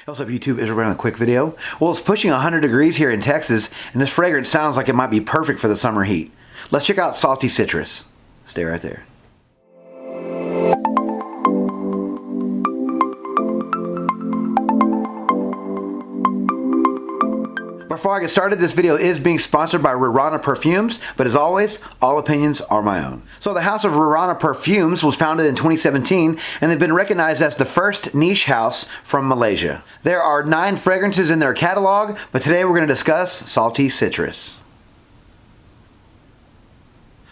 What's up YouTube, is everybody on a quick video? Well, it's pushing 100 degrees here in Texas, and this fragrance sounds like it might be perfect for the summer heat. Let's check out Salty Citrus. Stay right there. Before I get started, this video is being sponsored by Rirana Parfums, but as always, all opinions are my own. So the house of Rirana Parfums was founded in 2017, and they've been recognized as the first niche house from Malaysia. There are 9 fragrances in their catalog, but today we're going to discuss Salty Citrus.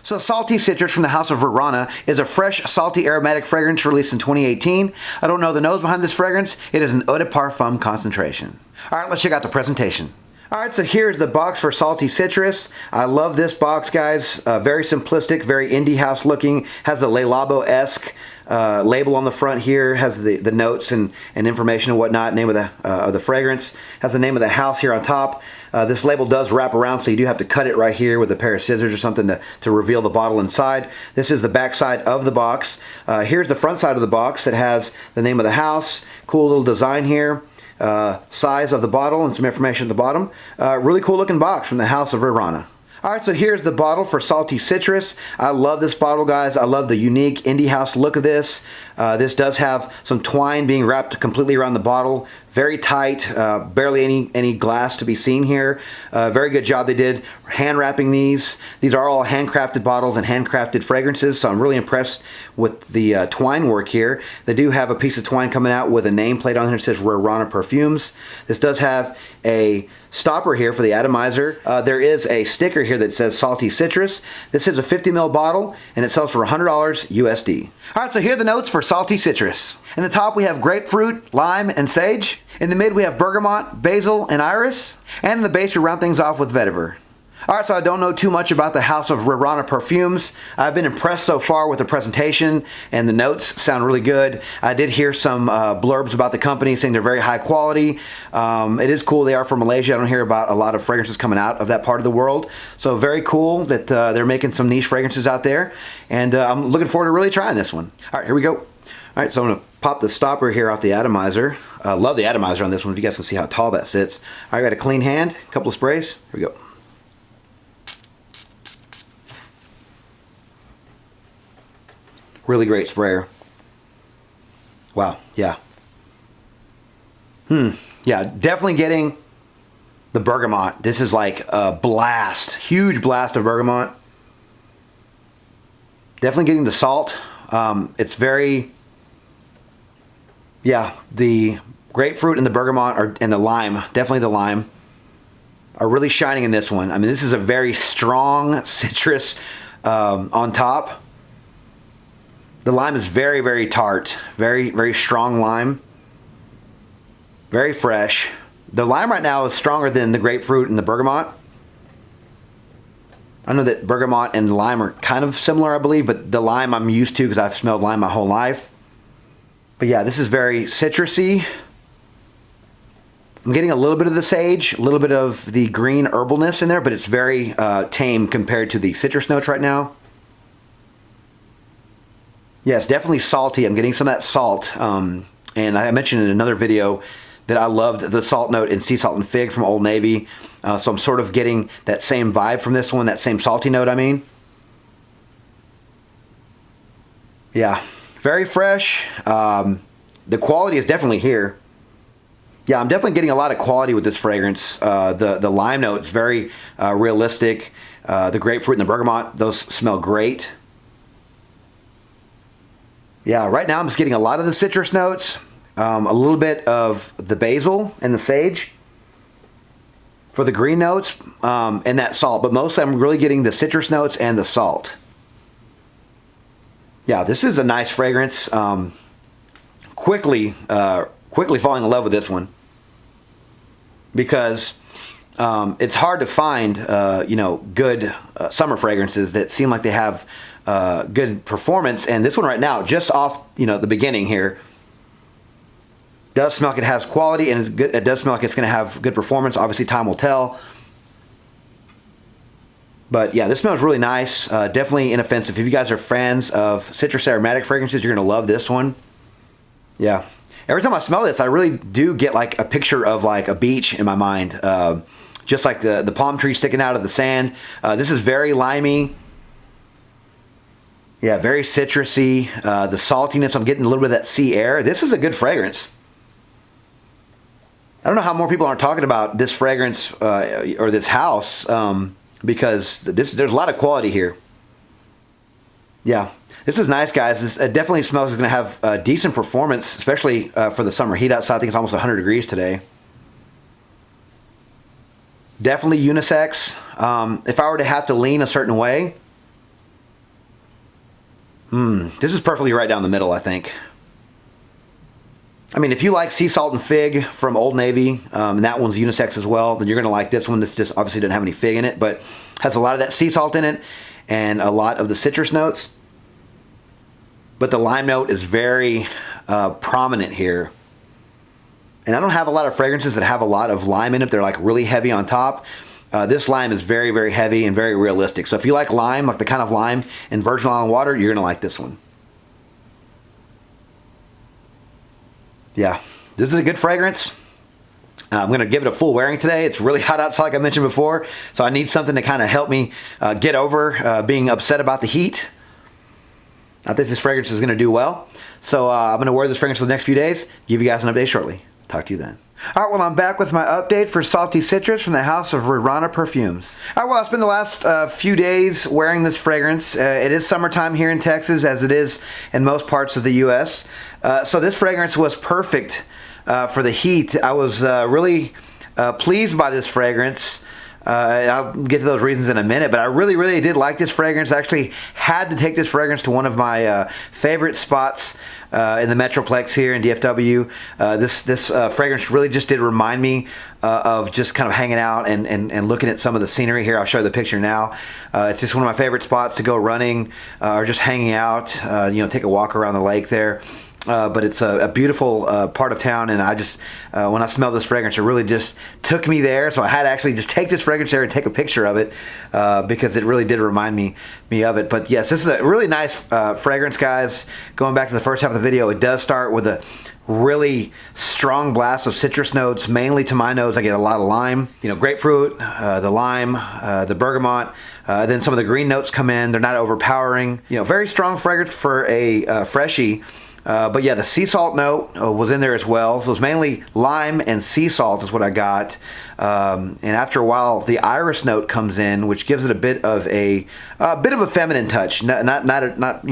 So Salty Citrus from the house of Rirana is a fresh, salty, aromatic fragrance released in 2018. I don't know the nose behind this fragrance. It is an Eau de Parfum concentration. All right, let's check out the presentation. Alright, so here's the box for Salty Citrus. I love this box, guys. Very simplistic, very indie house looking. Has a Le Labo-esque label on the front here. Has the notes and information and whatnot. Name of the fragrance. Has the name of the house here on top. This label does wrap around, so you do have to cut it right here with a pair of scissors or something to reveal the bottle inside. This is the back side of the box. Here's the front side of the box. It has the name of the house. Cool little design here. Size of the bottle and some information at the bottom. Really cool looking box from the house of Rirana. Alright, so here's the bottle for Salty Citrus. I love this bottle, guys. I love the unique indie house look of this. This does have some twine being wrapped completely around the bottle. Very tight, barely any glass to be seen here. Very good job they did hand wrapping these. These are all handcrafted bottles and handcrafted fragrances, so I'm really impressed with the twine work here. They do have a piece of twine coming out with a nameplate on here that says Rirana Parfums. This does have a stopper here for the atomizer. There is a sticker here that says Salty Citrus. This is a 50 ml bottle and it sells for $100 USD. Alright, so here are the notes for Salty Citrus. In the top we have grapefruit, lime, and sage. In the mid we have bergamot, basil, and iris. And in the base we round things off with vetiver. Alright, so I don't know too much about the house of Rirana Parfums. I've been impressed so far with the presentation, and the notes sound really good. I did hear some blurbs about the company saying they're very high quality. It is cool they are from Malaysia. I don't hear about a lot of fragrances coming out of that part of the world. So very cool that they're making some niche fragrances out there, and I'm looking forward to really trying this one. Alright, here we go. Alright, so I'm going to pop the stopper here off the atomizer. Love the atomizer on this one, if you guys can see how tall that sits. I got a clean hand, a couple of sprays. Here we go. Really great sprayer. Wow, yeah. Yeah, definitely getting the bergamot. This is like a blast, huge blast of bergamot. Definitely getting the salt. It's very, yeah, the grapefruit and the bergamot and the lime, definitely the lime, are really shining in this one. I mean, this is a very strong citrus on top. The lime is very, very tart. Very, very strong lime. Very fresh. The lime right now is stronger than the grapefruit and the bergamot. I know that bergamot and lime are kind of similar, I believe, but the lime I'm used to because I've smelled lime my whole life. But yeah, this is very citrusy. I'm getting a little bit of the sage, a little bit of the green herbalness in there, but it's very tame compared to the citrus notes right now. Yeah, it's definitely salty. I'm getting some of that salt. And I mentioned in another video that I loved the salt note in Sea Salt and Fig from Old Navy. So I'm sort of getting that same vibe from this one, that same salty note, I mean. Yeah, very fresh. The quality is definitely here. Yeah, I'm definitely getting a lot of quality with this fragrance. The lime note is very realistic. The grapefruit and the bergamot, those smell great. Yeah, right now I'm just getting a lot of the citrus notes, a little bit of the basil and the sage for the green notes, and that salt. But mostly I'm really getting the citrus notes and the salt. Yeah, this is a nice fragrance. Quickly falling in love with this one because it's hard to find, good summer fragrances that seem like they have good performance, and this one right now, just off the beginning here, does smell like it has quality, and it does smell like it's going to have good performance. Obviously time will tell, but yeah, this smells really nice. Definitely inoffensive. If you guys are fans of citrus aromatic fragrances, you're going to love this one. Yeah, Every time I smell this, I really do get like a picture of like a beach in my mind. Just like the palm tree sticking out of the sand. This is very limey. Yeah, very citrusy. The saltiness, I'm getting a little bit of that sea air. This is a good fragrance. I don't know how more people aren't talking about this fragrance or this house because there's a lot of quality here. Yeah, this is nice, guys. This definitely smells like it's going to have a decent performance, especially for the summer heat outside. I think it's almost 100 degrees today. Definitely unisex. If I were to have to lean a certain way, this is perfectly right down the middle, I think. I mean, if you like Sea Salt and Fig from Old Navy, and that one's unisex as well, then you're going to like this one. This just obviously doesn't have any fig in it, but has a lot of that sea salt in it and a lot of the citrus notes. But the lime note is very prominent here. And I don't have a lot of fragrances that have a lot of lime in it. They're like really heavy on top. This lime is very, very heavy and very realistic. So if you like lime, like the kind of lime in Virgin Island water, you're going to like this one. Yeah, this is a good fragrance. I'm going to give it a full wearing today. It's really hot outside, like I mentioned before, so I need something to kind of help me get over being upset about the heat. I think this fragrance is going to do well. So I'm going to wear this fragrance for the next few days. Give you guys an update shortly. Talk to you then. All right, well, I'm back with my update for Salty Citrus from the house of Rirana Parfums. All right, well, I spent the last few days wearing this fragrance. It is summertime here in Texas, as it is in most parts of the U.S. So this fragrance was perfect for the heat. I was really pleased by this fragrance. I'll get to those reasons in a minute, but I really, really did like this fragrance. I actually had to take this fragrance to one of my favorite spots in the Metroplex here in DFW. This fragrance really just did remind me of just kind of hanging out and looking at some of the scenery here. I'll show you the picture now. It's just one of my favorite spots to go running or just hanging out, take a walk around the lake there. But it's a beautiful part of town, and I just, when I smelled this fragrance, it really just took me there. So I had to actually just take this fragrance there and take a picture of it because it really did remind me of it. But yes, this is a really nice fragrance, guys. Going back to the first half of the video, it does start with a really strong blast of citrus notes. Mainly to my nose, I get a lot of lime, grapefruit, the lime, the bergamot. Then some of the green notes come in. They're not overpowering. Very strong fragrance for a freshie. But yeah, the sea salt note was in there as well. So it's mainly lime and sea salt is what I got. And after a while, the iris note comes in, which gives it a bit of a feminine touch. Not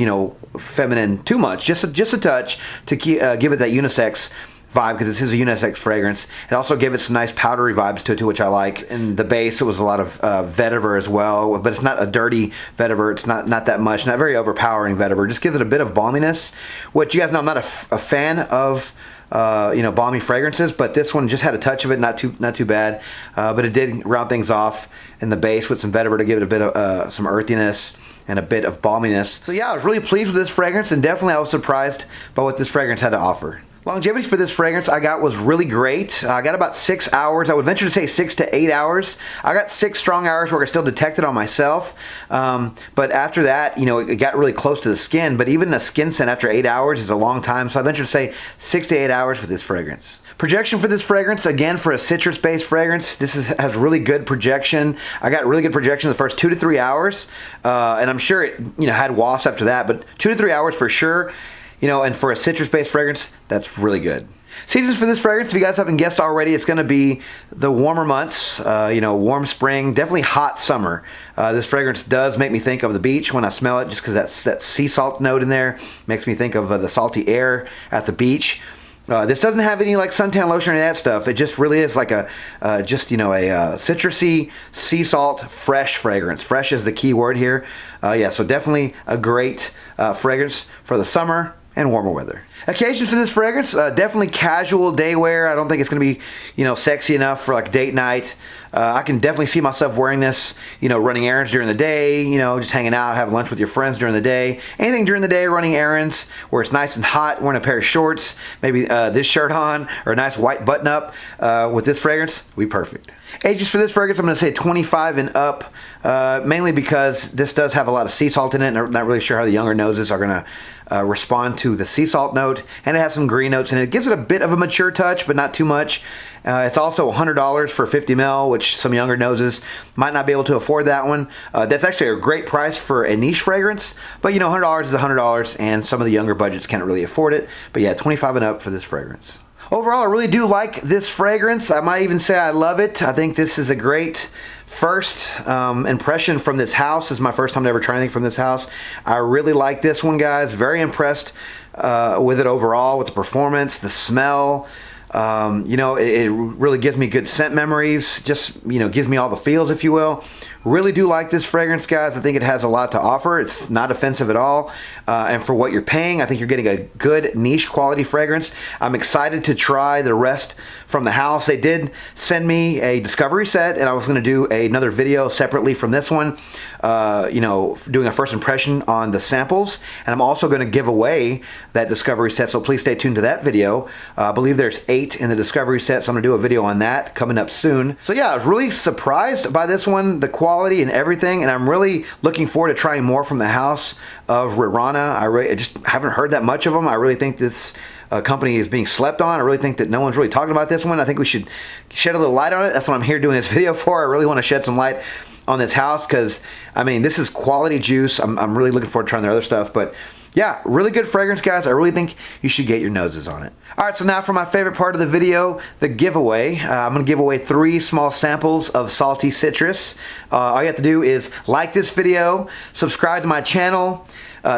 feminine too much. Just a touch to give it that unisex vibe, because this is a unisex fragrance. It also gave it some nice powdery vibes to which I like. In the base, it was a lot of vetiver as well, but it's not a dirty vetiver. It's not that much, not very overpowering vetiver. Just gives it a bit of balminess, which you guys know I'm not a fan of. Balmy fragrances, but this one just had a touch of it, not too bad. But it did round things off in the base with some vetiver to give it a bit of some earthiness and a bit of balminess. So yeah, I was really pleased with this fragrance, and definitely I was surprised by what this fragrance had to offer. Longevity for this fragrance I got was really great. I got about 6 hours. I would venture to say 6 to 8 hours. I got 6 strong hours where I could still detect it on myself. But after that, it got really close to the skin. But even a skin scent after 8 hours is a long time. So I venture to say 6 to 8 hours for this fragrance. Projection for this fragrance, again, for a citrus-based fragrance, this has really good projection. I got really good projection the first 2 to 3 hours. And I'm sure it had wafts after that, but 2 to 3 hours for sure. And for a citrus-based fragrance, that's really good. Seasons for this fragrance, if you guys haven't guessed already, it's going to be the warmer months, warm spring, definitely hot summer. This fragrance does make me think of the beach when I smell it, just because that sea salt note in there makes me think of the salty air at the beach. This doesn't have any like suntan lotion or any of that stuff. It just really is like a citrusy, sea salt, fresh fragrance. Fresh is the key word here. So definitely a great fragrance for the summer and warmer weather. Occasions for this fragrance, definitely casual day wear. I don't think it's going to be, sexy enough for like date night. I can definitely see myself wearing this, running errands during the day, just hanging out, having lunch with your friends during the day. Anything during the day, running errands where it's nice and hot, wearing a pair of shorts, maybe this shirt on, or a nice white button up with this fragrance, will be perfect. Ages for this fragrance, I'm going to say 25 and up, mainly because this does have a lot of sea salt in it, and I'm not really sure how the younger noses are going to respond to the sea salt note. note, and it has some green notes in it. It gives it a bit of a mature touch, but not too much. It's also $100 for 50 ml, which some younger noses might not be able to afford that one. That's actually a great price for a niche fragrance, but you know, $100 is $100, and some of the younger budgets can't really afford it. But yeah, 25 and up for this fragrance. Overall, I really do like this fragrance. I might even say I love it. I think this is a great first impression from this house. This is my first time to ever try anything from this house. I really like this one, guys. Very impressed with it overall, with the performance, the smell. You know, it really gives me good scent memories. Just, you know, gives me all the feels, if you will. Really do like this fragrance, guys. I think it has a lot to offer. It's not offensive at all. And for what you're paying, I think you're getting a good niche quality fragrance. I'm excited to try the rest from the house. They did send me a discovery set, and I was going to do another video separately from this one, you know, doing a first impression on the samples. And I'm also going to give away that discovery set, so please stay tuned to that video. I believe there's 8 in the discovery set, so I'm going to do a video on that coming up soon. So yeah, I was really surprised by this one, the quality and everything, and I'm really looking forward to trying more from the house of Rirana. I just haven't heard that much of them. I really think this company is being slept on. I really think that no one's really talking about this one. I think we should shed a little light on it. That's what I'm here doing this video for. I really want to shed some light on this house because, I mean, this is quality juice. I'm really looking forward to trying their other stuff, but yeah, really good fragrance, guys. I really think you should get your noses on it. All right, so now for my favorite part of the video, the giveaway. I'm going to give away 3 small samples of salty citrus. All you have to do is like this video, subscribe to my channel,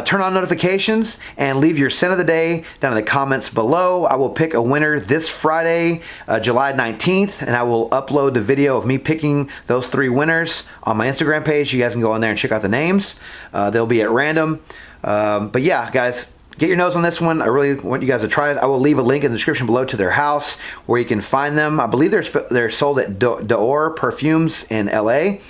turn on notifications, and leave your scent of the day down in the comments below. I will pick a winner this Friday, July 19th, and I will upload the video of me picking those 3 winners on my Instagram page. You guys can go on there and check out the names. They'll be at random. But yeah, guys, get your nose on this one. I really want you guys to try it. I will leave a link in the description below to their house where you can find them. I believe they're sold at Rirana Parfumes in LA.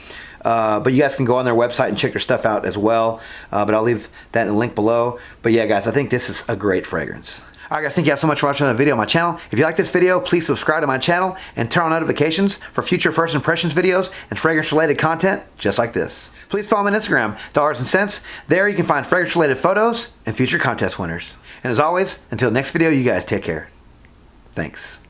But you guys can go on their website and check their stuff out as well. But I'll leave that in the link below. But yeah, guys, I think this is a great fragrance. Alright guys, thank you guys so much for watching the video on my channel. If you like this video, please subscribe to my channel and turn on notifications for future first impressions videos and fragrance related content just like this. Please follow me on Instagram, Dollars and Cents. There you can find fragrance related photos and future contest winners. And as always, until next video, you guys take care. Thanks.